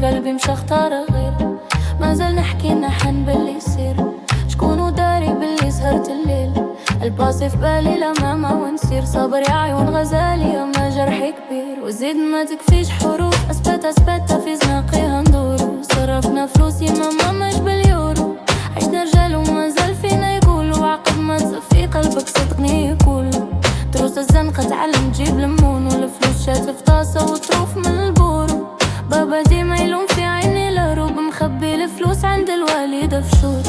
قلبي مش اختار غير. ما زال نحكي نحن باللي يصير، شكونو داري باللي سهرت الليل. الباصي في بالي لما ونسير، صبر يا عيون غزالي اما جرحي كبير. وزيد ما تكفيش حروف، اثبت في زناقيها ندورو. صرفنا فلوسي ماما مش باليورو، عشنا رجال وما زال فينا يقولوا. عقد ما تصفي قلبك صدقني يقولوا. دروس الزنقة تعلم تجيب لمون، والفلوس شات في طاسة وطروف من البورو. بابا ديما يلوم في عيني الهروب، مخبي الفلوس عند الوالدة في شور.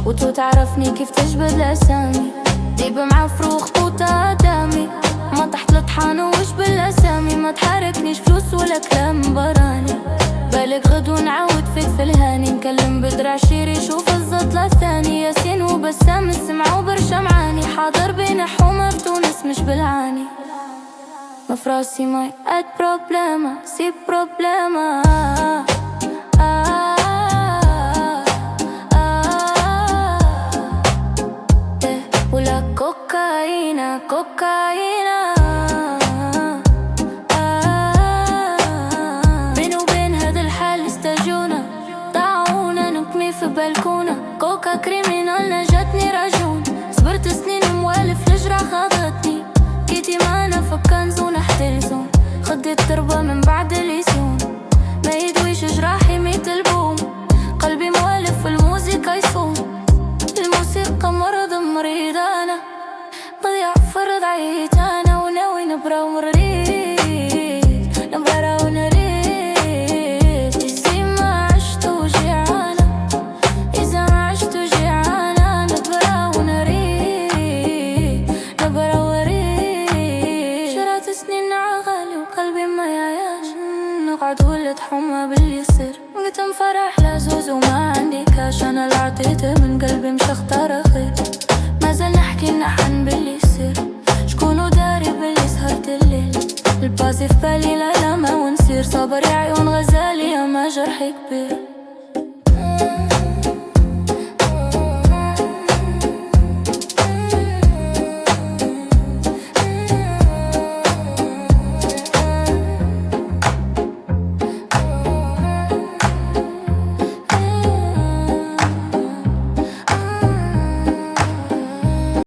وتو تعرفني كيف تجبد الأسامي، ديب مع فروخ قوطة دامي. ما تحت الطحانة وش بالأسامي، ما تحركنيش فلوس ولا كلام براني. بالك غدو نعاود فيك في الهاني، نكلم بدرع شيري شوف الزطلة الثاني. ياسين وبسام السمع وبرشا معاني، حاضر بين حومة بتونس مش بالعاني. ما فراسي ماي اد بروبليما سي بروبليما. ولا كوكاينا كوكاينا، بيني وبين هذا الحال استجونا. طاعونا نكمي في بلكونة، كوكا كريمينال نجتني رجون. صبرت سنين موالف الجرح خاضتني، كيتي معنا فكنز ونحتلزون. خديت تربة من بعد ليسون، ما يدويش جراحي ميت البوم. قلبي موالف في الموسيقى يصوم، الموسيقى مرض مريض انا. ضيع فرض عيت انا، وناوي نبرا ونريد نبرا ونريد. إذا ما عشت وجيعانة، إذا ما عشت وجيعانة، نبرا ونريد نبرا وريد. شرات سنين عغالي وقلبي ما يعياش، نقعد ولد حمى باللي يصير. قلت فرح لزوز وما عندي كاش، انا اللي عطيته من قلبي مش اختار خير. ما زال نحكي نحن باللي يصير، شكونو داري باللي سهرت الليل. الباصي في بالي لا ما ونسير، صبر يا عيون غزالي اما جرحي كبير.